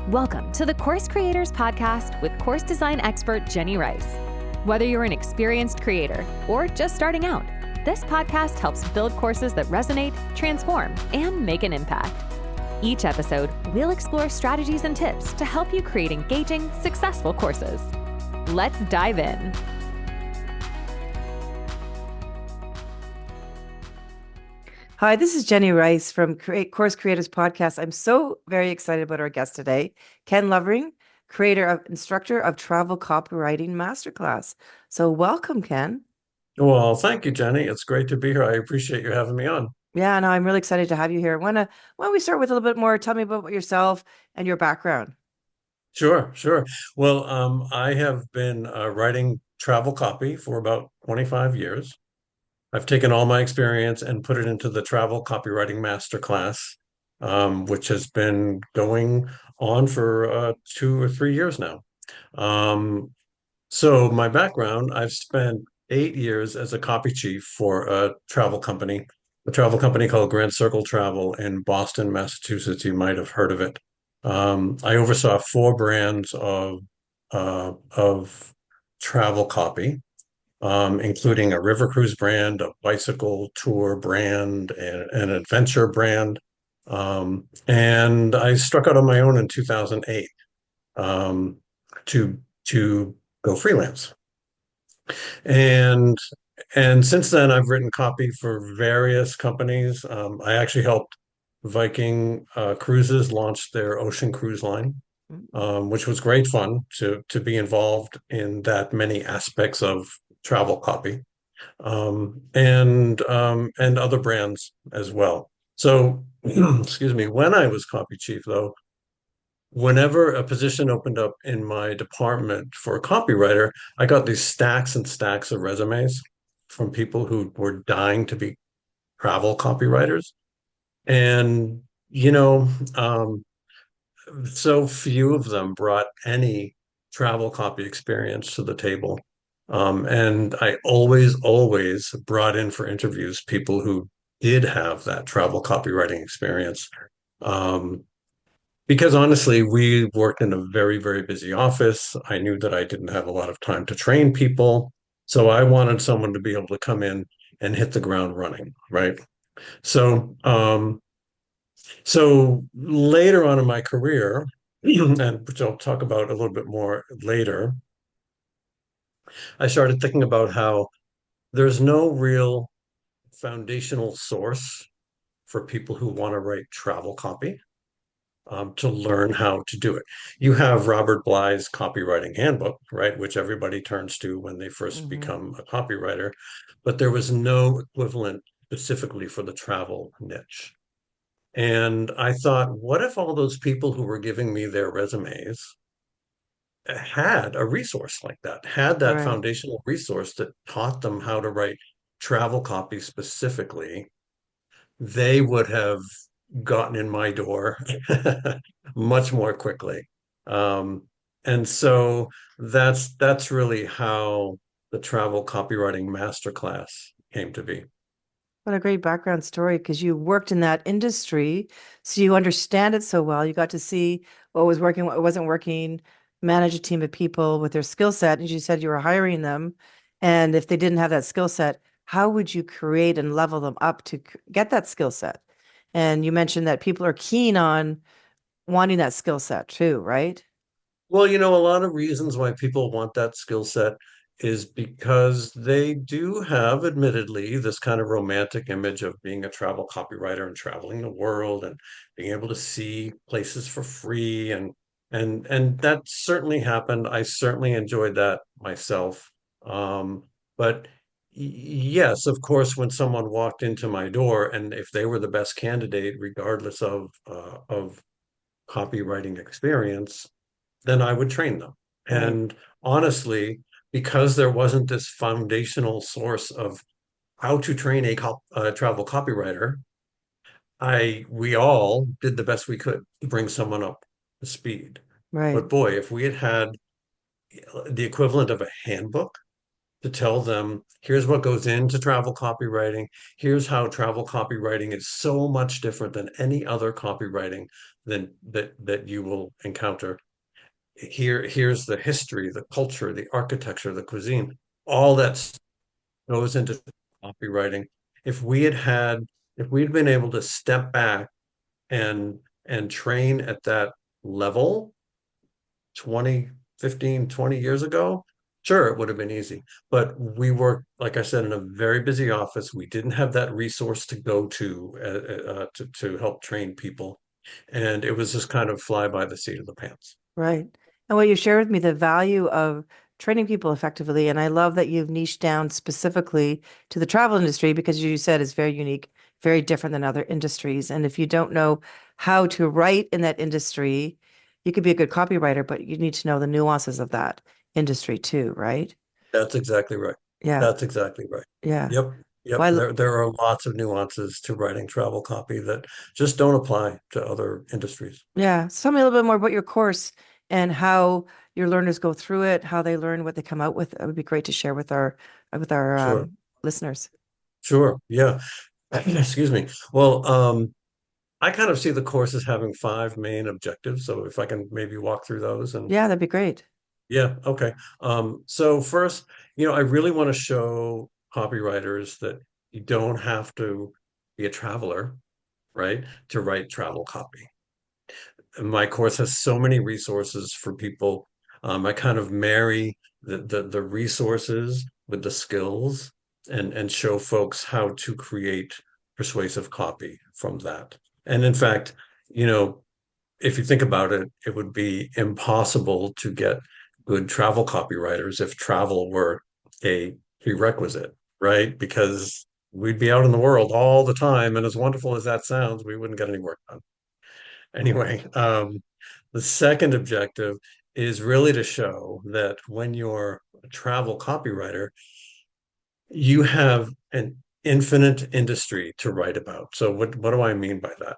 Welcome to the Course Creators Podcast with course design expert Jenny Rice. Whether you're an experienced creator or just starting out, this podcast helps build courses that resonate, transform, and make an impact. Each episode, we'll explore strategies and tips to help you create engaging, successful courses. Let's dive in. Hi, this is Jenny Rice from Course Creators Podcast. I'm so very excited about our guest today, Ken Lovering, instructor of Travel Copywriting Masterclass. So welcome, Ken. Well, thank you, Jenny. It's great to be here. I appreciate you having me on. Yeah, no, I'm really excited to have you here. Why don't we start with a little bit more? Tell me about yourself and your background. Sure. Well, I have been writing travel copy for about 25 years. I've taken all my experience and put it into the Travel Copywriting Masterclass, which has been going on for 2 or 3 years now. So my background, I've spent 8 years as a copy chief for a travel company called Grand Circle Travel in Boston, Massachusetts. You might have heard of it. I oversaw 4 brands of travel copy, including a river cruise brand, a bicycle tour brand, and an adventure brand. And I struck out on my own in 2008 to go freelance. And since then, I've written copy for various companies. I actually helped Viking Cruises launch their ocean cruise line, which was great fun to be involved in that many aspects of travel copy, and other brands as well. So, excuse me, when I was copy chief, though, whenever a position opened up in my department for a copywriter, I got these stacks and stacks of resumes from people who were dying to be travel copywriters. And, so few of them brought any travel copy experience to the table. And I always brought in for interviews people who did have that travel copywriting experience. Because honestly, we worked in a very, very busy office. I knew that I didn't have a lot of time to train people. So I wanted someone to be able to come in and hit the ground running, right? So, so later on in my career, and which I'll talk about a little bit more later, I started thinking about how there's no real foundational source for people who want to write travel copy. To learn how to do it. You have Robert Bly's copywriting handbook, right, which everybody turns to when they first become a copywriter, but there was no equivalent specifically for the travel niche. And I thought, what if all those people who were giving me their resumes had a resource like that, had that Right. foundational resource that taught them how to write travel copy specifically? They would have gotten in my door much more quickly. And so that's really how the Travel Copywriting Masterclass came to be. What a great background story, because you worked in that industry, so you understand it so well. You got to see what was working, what wasn't working, manage a team of people with their skill set. As you said, you were hiring them. And if they didn't have that skill set, how would you create and level them up to get that skill set? And you mentioned that people are keen on wanting that skill set too, right? Well, a lot of reasons why people want that skill set is because they do have, admittedly, this kind of romantic image of being a travel copywriter and traveling the world and being able to see places for free, and that certainly happened. I certainly enjoyed that myself. But yes, of course, when someone walked into my door, and if they were the best candidate, regardless of copywriting experience, then I would train them. Right. And honestly, because there wasn't this foundational source of how to train a travel copywriter, we all did the best we could to bring someone up to speed. Right. But boy, if we had had the equivalent of a handbook to tell them, here's what goes into travel copywriting. Here's how travel copywriting is so much different than any other copywriting that you will encounter. Here's the history, the culture, the architecture, the cuisine, all that goes into copywriting. If we had had, if we'd been able to step back and train at that level 20, 15, 20 years ago, sure, it would have been easy. But we worked, like I said, in a very busy office. We didn't have that resource to go to help train people. And it was just kind of fly by the seat of the pants. Right. And what you shared with me, the value of training people effectively. And I love that you've niched down specifically to the travel industry because you said it's very unique, very different than other industries. And if you don't know how to write in that industry, you could be a good copywriter, but you need to know the nuances of that industry too, right? That's exactly right. Yeah. That's exactly right. Yeah. Yep. Yep. Well, There are lots of nuances to writing travel copy that just don't apply to other industries. yeah. So tell me a little bit more about your course and how your learners go through it, how they learn what they come out with. It would be great to share with our Sure. listeners. Sure. Yeah. Excuse me. Well, I kind of see the course as having five main objectives. So if I can maybe walk through those and Yeah, that'd be great. yeah, okay. So first, I really want to show copywriters that you don't have to be a traveler, right, to write travel copy. My course has so many resources for people. I kind of marry the resources with the skills and show folks how to create persuasive copy from that. And in fact, you know, if you think about it, it would be impossible to get good travel copywriters if travel were a prerequisite, right? Because we'd be out in the world all the time, and as wonderful as that sounds, we wouldn't get any work done. Anyway, the second objective is really to show that when you're a travel copywriter, you have an infinite industry to write about. So what do I mean by that?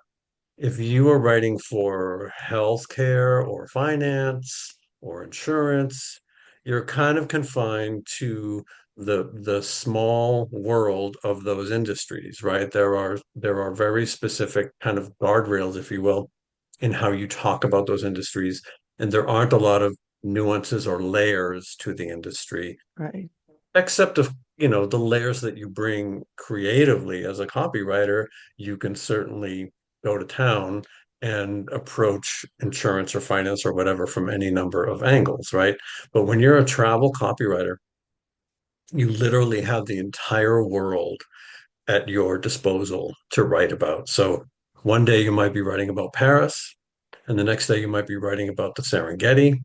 If you are writing for healthcare or finance or insurance, you're kind of confined to the small world of those industries, right? There are very specific kind of guardrails, if you will, in how you talk about those industries, and there aren't a lot of nuances or layers to the industry Right. except of the layers that you bring creatively as a copywriter. You can certainly go to town and approach insurance or finance or whatever from any number of angles, right? But when you're a travel copywriter, you literally have the entire world at your disposal to write about. So one day you might be writing about Paris, and the next day you might be writing about the Serengeti,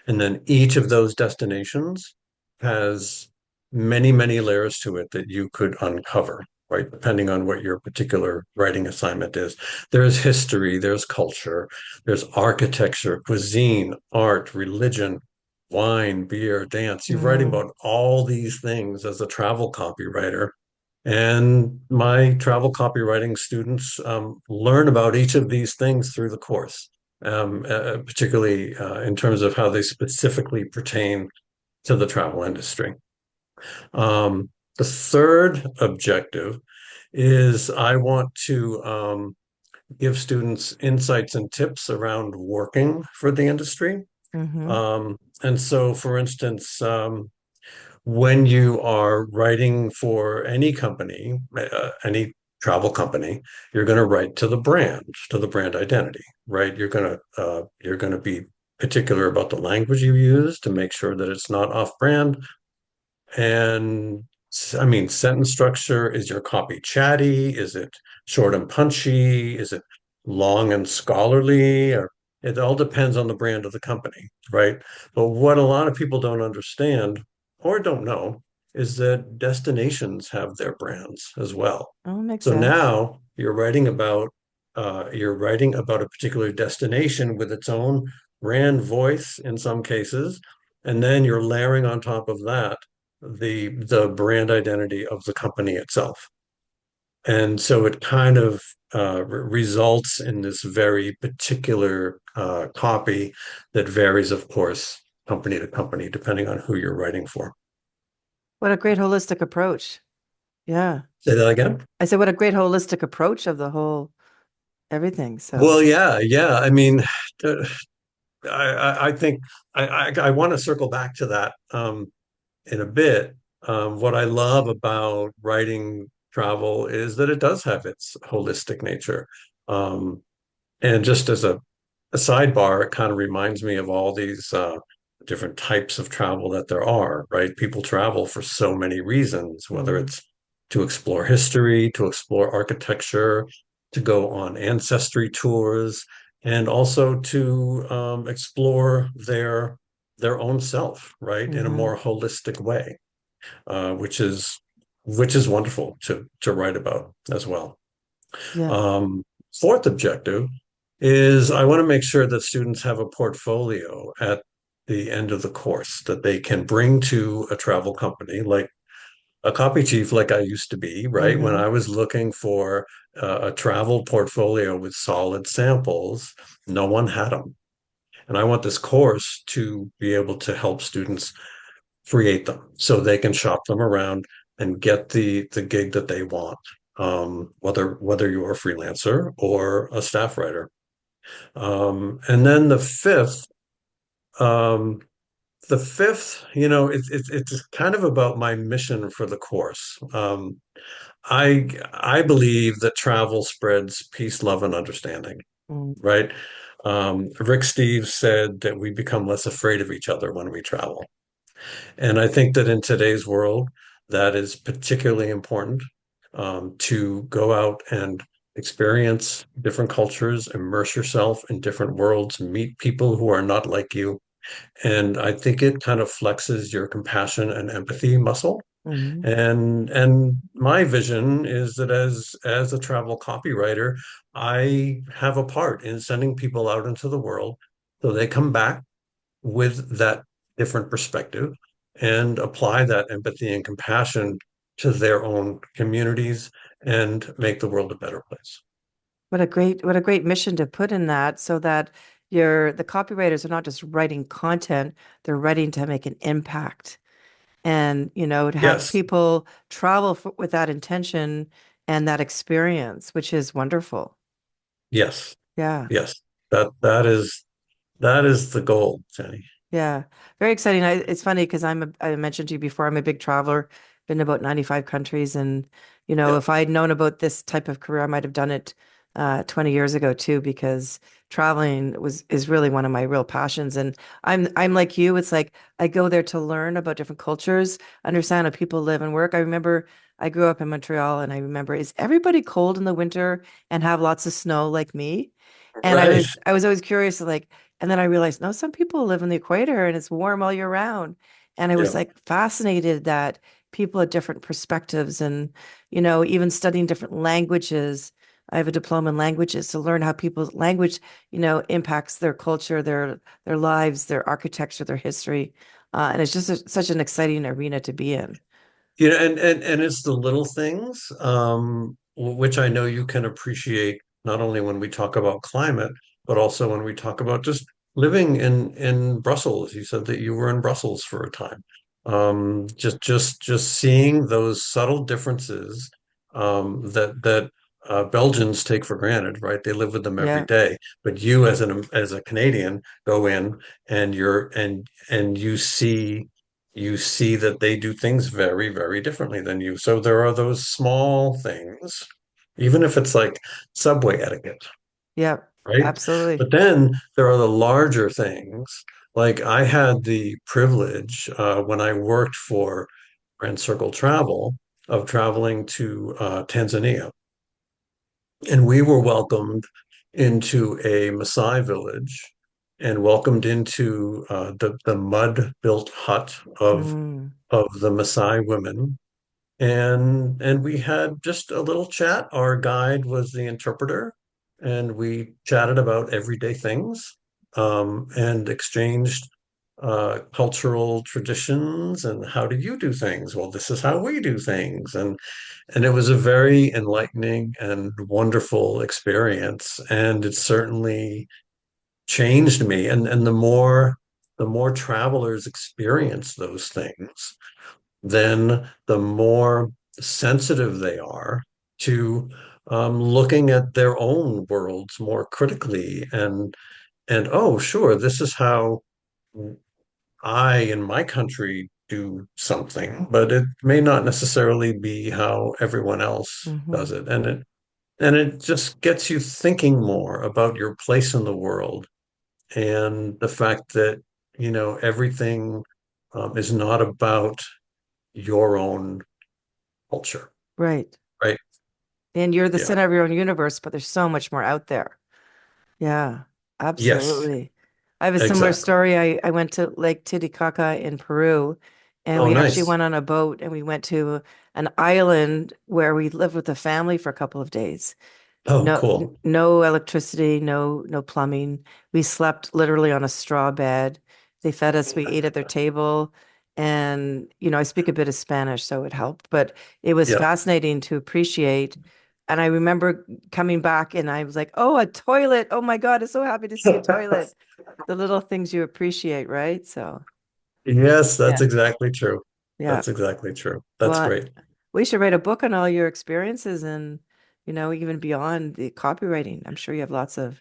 and then each of those destinations has many, many layers to it that you could uncover, right? Depending on what your particular writing assignment is. There's history, there's culture, there's architecture, cuisine, art, religion, wine, beer, dance. You're writing Mm, about all these things as a travel copywriter. And my travel copywriting students learn about each of these things through the course, particularly in terms of how they specifically pertain to the travel industry. Um, the third objective is I want to give students insights and tips around working for the industry. hmm And so, for instance, when you are writing for any company, any travel company, you're going to write to the brand identity, right? You're going to be particular about the language you use to make sure that it's not off-brand. And I mean, sentence structure, is your copy chatty? Is it short and punchy? Is it long and scholarly? Or it all depends on the brand of the company, right? But what a lot of people don't understand or don't know is that destinations have their brands as well. Oh, makes So sense. now you're writing about a particular destination with its own brand voice in some cases, and then you're layering on top of that the brand identity of the company itself. And so it kind of results in this very particular copy that varies, of course, company to company, depending on who you're writing for. What a great holistic approach. Yeah. Say that again? I said, what a great holistic approach of the whole everything. So, Well, yeah, yeah. I mean, uh, I think I want to circle back to that in a bit. What I love about writing travel is that it does have its holistic nature. Um, and just as a sidebar, it kind of reminds me of all these different types of travel that there are, right? People travel for so many reasons, whether mhm, it's to explore history, to explore architecture, to go on ancestry tours, and also to explore their own self, right, in a mhm. more holistic way, which is wonderful to write about as well. Yeah. Um, Fourth objective is I want to make sure that students have a portfolio at the end of the course that they can bring to a travel company, like a copy chief, like I used to be, right? When Hmm. I was looking for a travel portfolio with solid samples, no one had them. And I want this course to be able to help students create them so they can shop them around and get the gig that they want, whether you're a freelancer or a staff writer. And then um, the fifth, it's kind of about my mission for the course. I believe that travel spreads peace, love, and understanding, Mm. right? Rick Steves said that we become less afraid of each other when we travel. And I think that in today's world, that is particularly important to go out and experience different cultures, immerse yourself in different worlds, meet people who are not like you. And I think it kind of flexes your compassion and empathy muscle. Hmm. And my vision is that as a travel copywriter, I have a part in sending people out into the world so they come back with that different perspective and apply that empathy and compassion to their own communities and make the world a better place. What a great mission to put in that so that the copywriters are not just writing content, they're writing to make an impact. And, to have Yes, people travel with that intention and that experience, which is wonderful. yes, Yeah. yes. That is the goal, Jenny. Yeah, very exciting. It's funny because I mentioned to you before, I'm a big traveler, been to about 95 countries. And, Yeah. if I'd known about this type of career, I might have done it 20 years ago too, because traveling is really one of my real passions. And I'm like you, it's like I go there to learn about different cultures, understand how people live and work. I remember I grew up in Montreal and I remember, is everybody cold in the winter and have lots of snow like me? And I Right. was I was always curious, like, and then I realized, no, some people live in the equator and it's warm all year round. And I was Yeah. like fascinated that people had different perspectives and, even studying different languages. I have a diploma in languages to learn how people's language, impacts their culture, their lives, their architecture, their history. And it's just such an exciting arena to be in. And it's the little things, which I know you can appreciate not only when we talk about climate, but also when we talk about just living in Brussels. You said that you were in Brussels for a time. Just seeing those subtle differences that Belgians take for granted, right? They live with them every Yeah. day. But you, as a Canadian, go in and you see that they do things very, very differently than you. So there are those small things, even if it's like subway etiquette, Yeah. right? Absolutely. But then there are the larger things. Like I had the privilege when I worked for Grand Circle Travel of traveling to Tanzania. And we were welcomed into a Maasai village and welcomed into the mud-built hut Mm. of the Maasai women. And we had just a little chat. Our guide was the interpreter, and we chatted about everyday things and exchanged cultural traditions and how do you do things? Well, this is how we do things. And it was a very enlightening and wonderful experience. And it certainly changed me. And the more travelers experience those things, then the more sensitive they are to looking at their own worlds more critically and oh, sure, this is how I in my country do something, but it may not necessarily be how everyone else Hmm. does it. And it just gets you thinking more about your place in the world and the fact that, everything is not about your own culture, Right. right? And you're the Yeah. center of your own universe, but there's so much more out there. Yeah, Yes, absolutely. I have a similar exactly. story. I went to Lake Titicaca in Peru, and Oh, we actually nice. went on a boat and we went to an island where we lived with a family for a couple of days. Oh, No, cool. no electricity, no plumbing. We slept literally on a straw bed. They fed us, we ate at their table. And, I speak a bit of Spanish, so it helped. But it was Yeah. fascinating to appreciate. And I remember coming back and I was like, oh, a toilet. Oh my God, I'm so happy to see a toilet. The little things you appreciate, right? So, Yes, yeah. that's exactly true. Yeah. That's exactly true. That's Well, great. we should write a book on all your experiences and, even beyond the copywriting. I'm sure you have lots of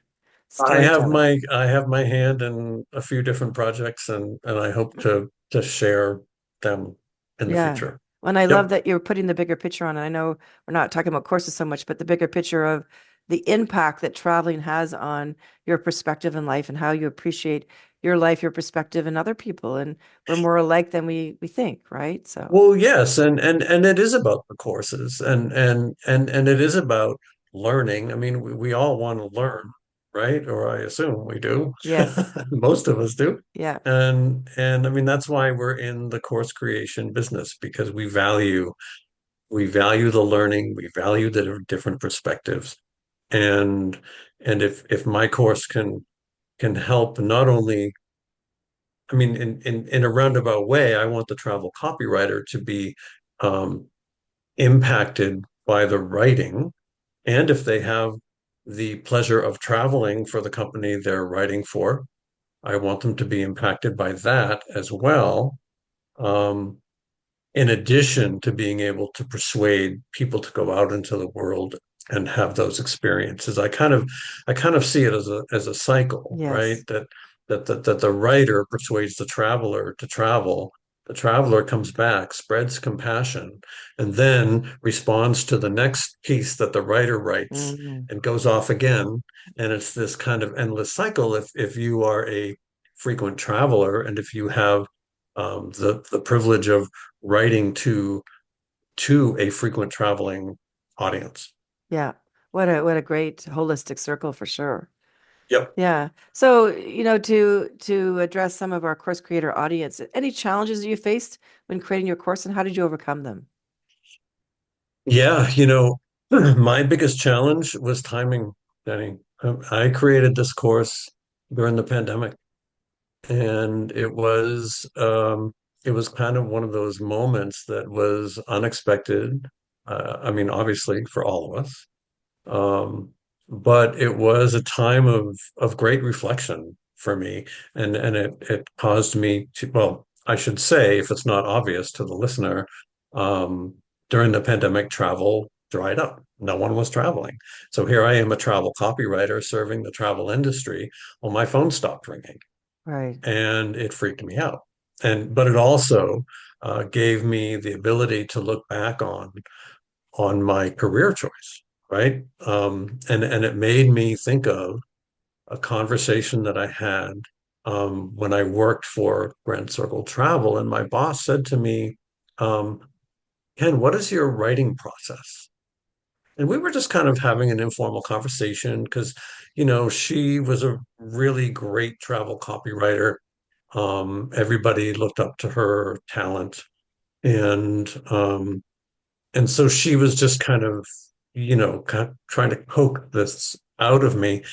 storytelling. I have my hand in a few different projects and I hope to share them in the Yeah. future. And I love Yep. that you're putting the bigger picture on. And I know we're not talking about courses so much, but the bigger picture of the impact that traveling has on your perspective in life and how you appreciate your life, your perspective, and other people. And we're more alike than we think, right? So, Well, yes, and it is about the courses and it is about learning. I mean, we all want to learn, right? Or I assume we do. yes. Most of us do. Yeah. And I mean that's why we're in the course creation business because we value the learning, we value the different perspectives. And and if my course can help not only I mean, in a roundabout way, I want the travel copywriter to be um, impacted by the writing. And if they have the pleasure of traveling for the company they're writing for, I want them to be impacted by that as well. Um, in addition to being able to persuade people to go out into the world and have those experiences. I kind of see it as a cycle, right? Yes. That the writer persuades the traveler to travel. The traveler comes back, spreads compassion, and then responds to the next piece that the writer writes Mhm. and goes off again. And it's this kind of endless cycle. If you are a frequent traveler and if you have the privilege of writing to a frequent traveling audience. Yeah. What a great holistic circle for sure. Yep. Yeah. So, to address some of our course creator audience, any challenges you faced when creating your course and how did you overcome them? Yeah, my biggest challenge was timing, Jenny. I created this course during the pandemic, and it was kind of one of those moments that was unexpected. I mean, obviously for all of us. Um, but it was a time of great reflection for me, and it caused me to, well, I should say, if it's not obvious to the listener, um, during the pandemic, travel dried up. No one was traveling. So here I am, a travel copywriter serving the travel industry. Well, my phone stopped ringing, Right. and it freaked me out. But it also gave me the ability to look back on my career choice, right? And it made me think of a conversation that I had when I worked for Grand Circle Travel, and my boss said to me, um, "Ken, what is your writing process?" And we were just kind of having an informal conversation because, she was a really great travel copywriter. Everybody looked up to her talent, and and so she was just kind of trying to poke this out of me.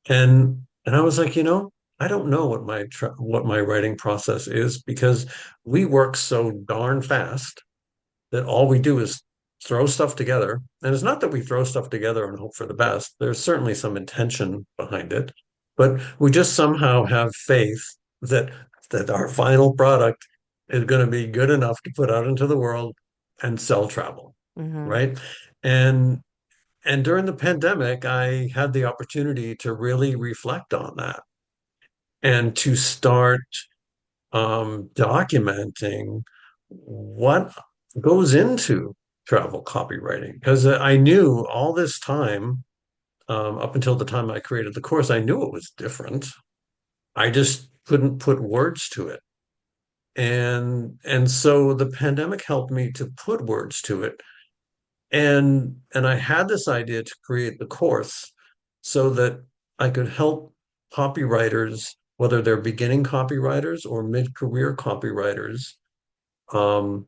And I was like, I don't know what my writing process is because we work so darn fast that all we do is throw stuff together. And it's not that we throw stuff together and hope for the best. There's certainly some intention behind it, but we just somehow have faith that our final product is going to be good enough to put out into the world and sell travel, Hmm. right? And and during the pandemic, I had the opportunity to really reflect on that and to start documenting what goes into travel copywriting. Because I knew all this time, up until the time I created the course, I knew it was different. I just couldn't put words to it. And so the pandemic helped me to put words to it. And I had this idea to create the course so that I could help copywriters, whether they're beginning copywriters or mid-career copywriters, um,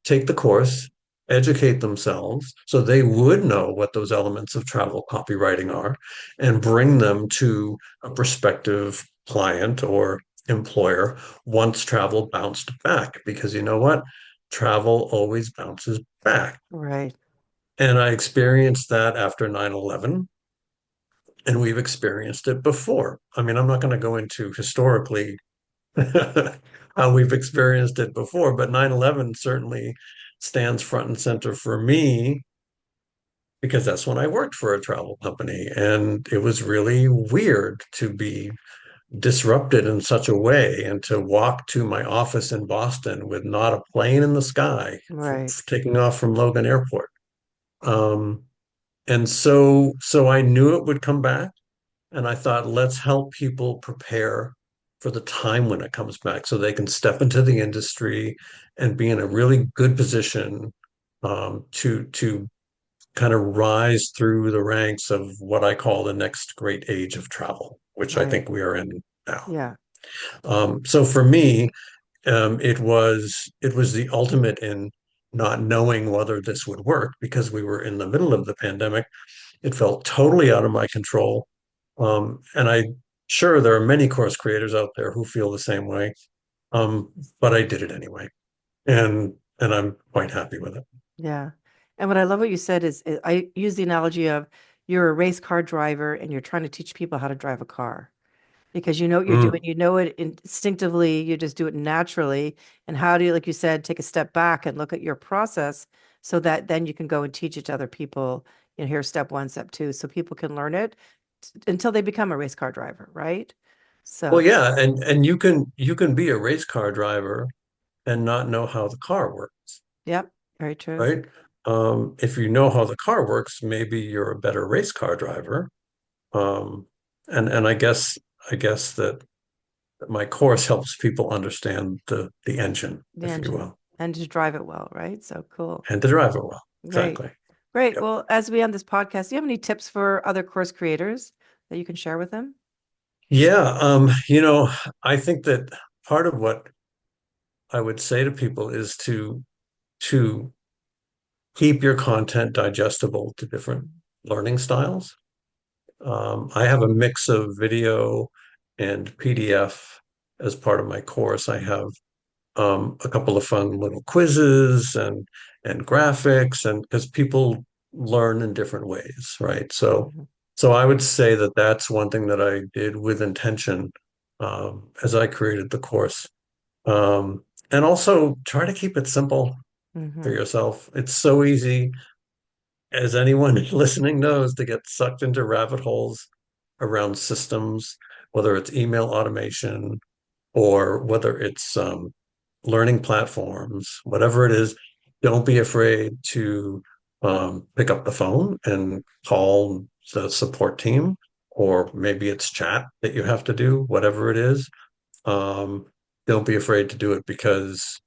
take the course, educate themselves so they would know what those elements of travel copywriting are and bring them to a prospective client or employer once travel bounced back. Because you know what? Travel always bounces back. Right. And I experienced that after 9/11, and we've experienced it before. I mean, I'm not going to go into historically how we've experienced it before, but 9/11 certainly stands front and center for me because that's when I worked for a travel company. And it was really weird to be disrupted in such a way and to walk to my office in Boston with not a plane in the sky Right. taking off from Logan Airport. Um, and so I knew it would come back. And I thought, let's help people prepare for the time when it comes back so they can step into the industry and be in a really good position to kind of rise through the ranks of what I call the next great age of travel, which I Right. think we are in now. Yeah. So for me, it was the ultimate in not knowing whether this would work because we were in the middle of the pandemic. It felt totally out of my control. And I'm sure there are many course creators out there who feel the same way. But I did it anyway. And I'm quite happy with it. Yeah. And what I love what you said is I use the analogy of you're a race car driver and you're trying to teach people how to drive a car because you know what you're doing, Mm. you know it instinctively, you just do it naturally. And how do you, like you said, take a step back and look at your process so that then you can go and teach it to other people. You know, here's step one, step two, so people can learn it until they become a race car driver, right? Well, So, yeah, and you can be a race car driver and not know how the car works, yep, very true. right? If you know how the car works, maybe you're a better race car driver. Um, and I guess that my course helps people understand the engine, The if you engine will, and to drive it well, right? So cool. and to drive it well. Great. Exactly. Great. Yep. Well, as we end this podcast, do you have any tips for other course creators that you can share with them? Yeah, I think that part of what I would say to people is to keep your content digestible to different learning styles. I have a mix of video and PDF as part of my course. I have a couple of fun little quizzes and graphics, and because people learn in different ways, right? So Mhm. so I would say that that's one thing that I did with intention as I created the course. And also try to keep it simple for Mhm. yourself. It's so easy, as anyone listening knows, to get sucked into rabbit holes around systems, whether it's email automation or whether it's learning platforms, whatever it is. Don't be afraid to pick up the phone and call the support team, or maybe it's chat that you have to do, whatever it is. Um, don't be afraid to do it because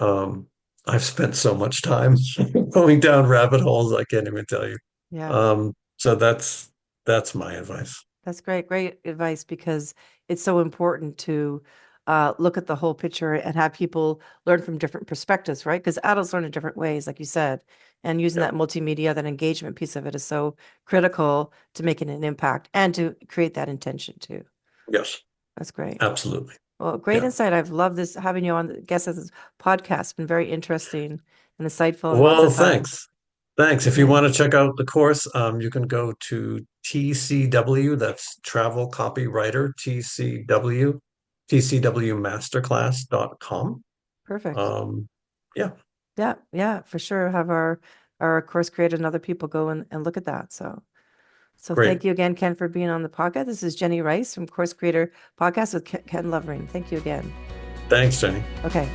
um, I've spent so much time going down rabbit holes, I can't even tell you. Yeah. So that's my advice. That's great. Great advice because it's so important to look at the whole picture and have people learn from different perspectives, right? Because adults learn in different ways, like you said, and using Yeah. that multimedia, that engagement piece of it is so critical to making an impact and to create that intention too. Yes, That's great. absolutely. Well, great Yeah. insight. I've loved this having you on the guest as this podcast. It's been very interesting and insightful and lots Well, of fun. thanks. Thanks. If you Yeah. want to check out the course, you can go to TCW, that's Travel Copywriter, TCW, TCWmasterclass.com. Perfect. Yeah, Yeah, for sure. Have our course creator and other people go and look at that. So great. thank you again, Ken, for being on the podcast. This is Jenny Rice from Course Creator Podcast with Ken Lovering. Thank you again. Thanks, Jenny. Okay.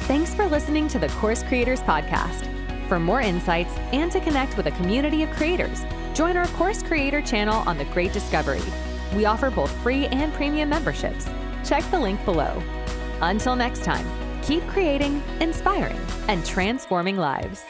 Thanks for listening to the Course Creators Podcast. For more insights and to connect with a community of creators, join our Course Creator channel on The Great Discovery. We offer both free and premium memberships. Check the link below. Until next time, keep creating, inspiring, and transforming lives.